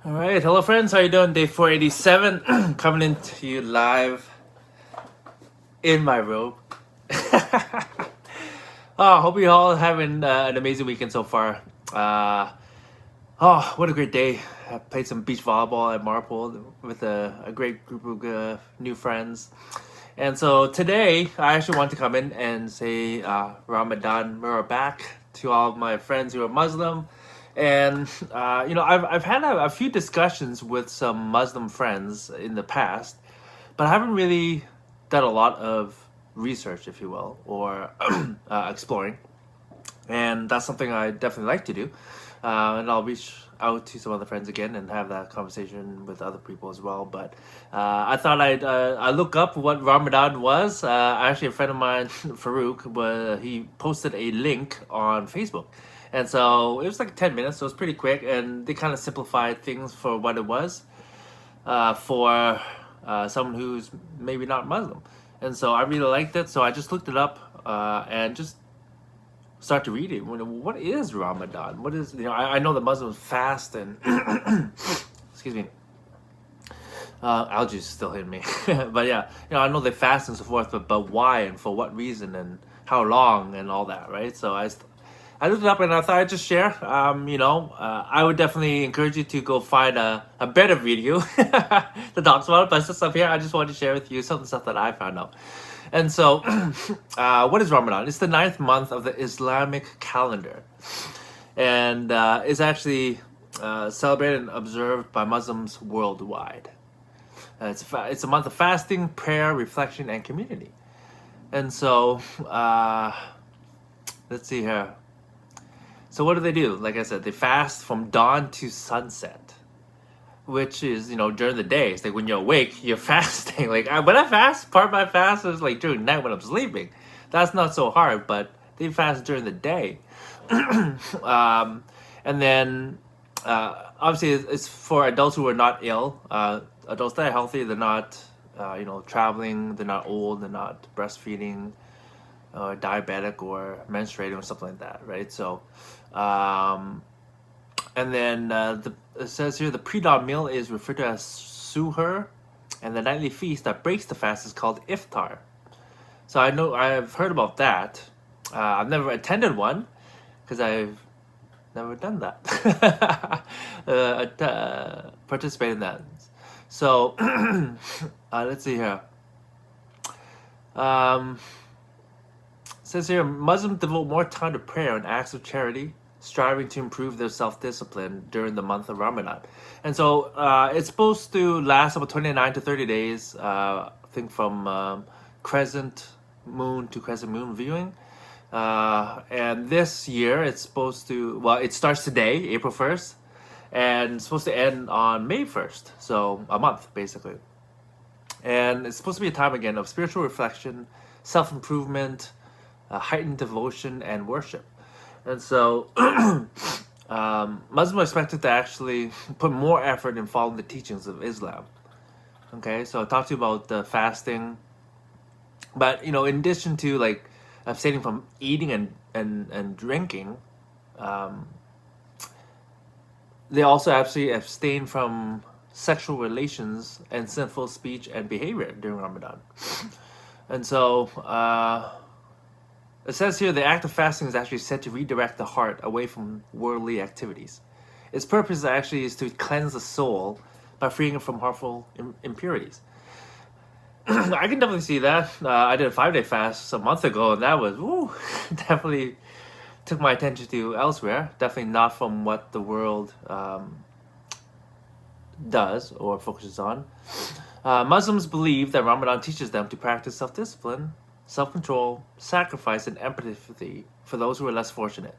All right, hello friends. How you doing? Day 487, coming into you live in my robe. Hope you all having an amazing weekend so far. What a great day! I played some beach volleyball at Marple with a great group of new friends. And so today, I actually want to come in and say Ramadan Mubarak to all of my friends who are Muslim. And I've had a few discussions with some Muslim friends in the past, but I haven't really done a lot of research, if you will, or exploring. And that's something I definitely like to do. And I'll reach out to some other friends again and have that conversation with other people as well. But I thought I look up what Ramadan was. Actually, a friend of mine, Farouk, he posted a link on Facebook. And so it was like 10 minutes, so it was pretty quick. And they kind of simplified things for what it was for someone who's maybe not Muslim. And so I really liked it. So I just looked it up and just start to read it. What is Ramadan? What is, I know the Muslims fast and excuse me, allergies still hitting me. But yeah, I know they fast and so forth, but why and for what reason and how long and all that, right? So I looked it up and I thought I'd just share. I would definitely encourage you to go find a better video that talks about it. But since I'm here, I just wanted to share with you some of the stuff that I found out. And so, what is Ramadan? It's the 9th month of the Islamic calendar. And it's actually celebrated and observed by Muslims worldwide. It's a month of fasting, prayer, reflection, and community. And so, let's see here. So what do? Like I said, they fast from dawn to sunset, which is, during the day. It's like when you're awake, you're fasting. Like when I fast, part of my fast is like during night when I'm sleeping. That's not so hard, but they fast during the day. And then, obviously, it's for adults who are not ill. Adults that are healthy, they're not, traveling, they're not old, they're not breastfeeding, or diabetic or menstruating or something like that, right? So, and then it says here the pre-dawn meal is referred to as suhoor, and the nightly feast that breaks the fast is called iftar. So I've heard about that. I've never attended one because I've never done that. Participate in that. So let's see here. Says here, Muslims devote more time to prayer and acts of charity, striving to improve their self-discipline during the month of Ramadan. And so it's supposed to last about 29 to 30 days, I think from crescent moon to crescent moon viewing. And this year it's supposed to, it starts today, April 1st, and it's supposed to end on May 1st, so a month basically. And it's supposed to be a time again of spiritual reflection, self-improvement, heightened devotion and worship. And so Muslims are expected to actually put more effort in following the teachings of Islam. Okay, so I talked to you about the fasting, but in addition to like abstaining from eating and drinking, they also actually abstain from sexual relations and sinful speech and behavior during Ramadan. And so it says here the act of fasting is actually said to redirect the heart away from worldly activities. Its purpose actually is to cleanse the soul by freeing it from harmful impurities. I can definitely see that. I did a 5-day fast a month ago, and that was definitely took my attention to elsewhere. Definitely not from what the world does or focuses on. Muslims believe that Ramadan teaches them to practice self-discipline, self-control, sacrifice, and empathy for those who are less fortunate,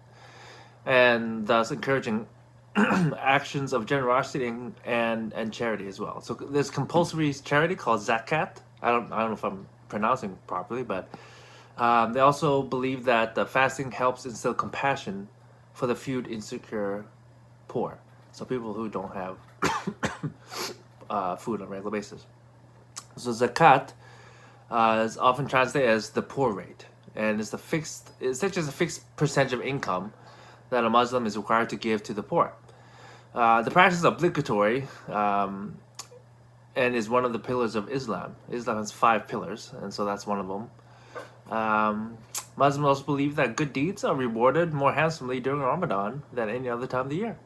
and thus encouraging actions of generosity and charity as well. So there's compulsory charity called zakat. I don't know if I'm pronouncing it properly, but they also believe that the fasting helps instill compassion for the food insecure poor. So people who don't have food on a regular basis. So zakat is often translated as the poor rate, and it's such as a fixed percentage of income that a Muslim is required to give to the poor. The practice is obligatory, and is one of the pillars of Islam. Islam has 5 pillars, and so that's one of them. Muslims also believe that good deeds are rewarded more handsomely during Ramadan than any other time of the year.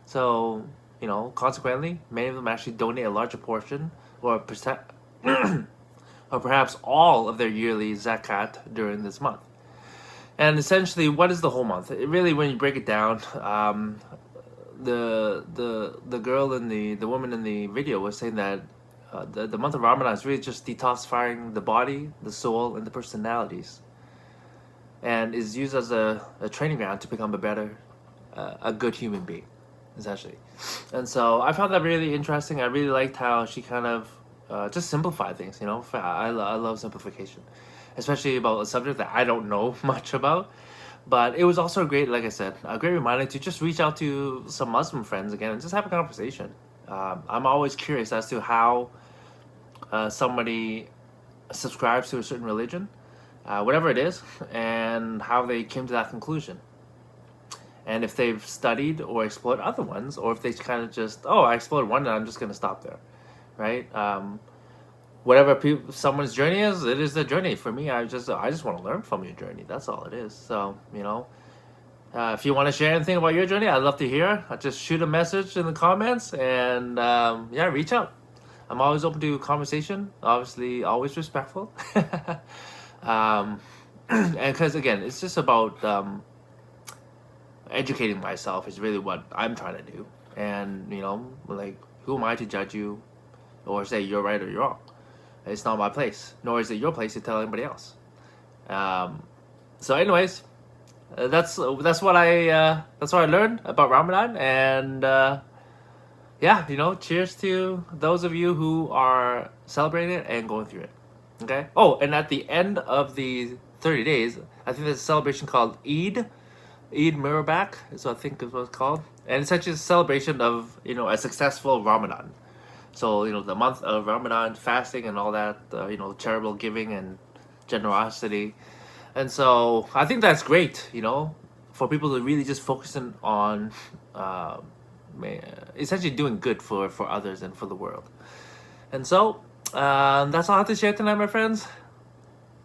So, consequently, many of them actually donate a larger portion or percent, or perhaps all of their yearly zakat during this month. And essentially, what is the whole month? It really, when you break it down, the girl in the woman in the video was saying that the month of Ramadan is really just detoxifying the body, the soul, and the personalities, and is used as a training ground to become a good human being, essentially. And so I found that really interesting. I really liked how she kind of just simplified things. I love simplification, especially about a subject that I don't know much about. But it was also like I said, a great reminder to just reach out to some Muslim friends again and just have a conversation. I'm always curious as to how somebody subscribes to a certain religion, whatever it is, and how they came to that conclusion. And if they've studied or explored other ones, or if they kind of just, oh, I explored one and I'm just going to stop there, right? Whatever someone's journey is, it is their journey. For me, I just want to learn from your journey. That's all it is. So, if you want to share anything about your journey, I'd love to hear. Just shoot a message in the comments and reach out. I'm always open to conversation. Obviously, always respectful. And because again, it's just about educating myself is really what I'm trying to do. And who am I to judge you or say you're right or you're wrong? It's not my place, nor is it your place to tell anybody else. So, anyways, that's what I learned about Ramadan, and cheers to those of you who are celebrating it and going through it. Okay. Oh, and at the end of the 30 days, I think there's a celebration called Eid Mubarak, so I think is what it's called, and it's actually a celebration of a successful Ramadan. So the month of Ramadan, fasting and all that, charitable giving and generosity, and so I think that's great. For people to really just focus on essentially doing good for others and for the world. And so that's all I have to share tonight, my friends.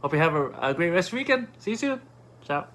Hope you have a great rest of your weekend. See you soon. Ciao.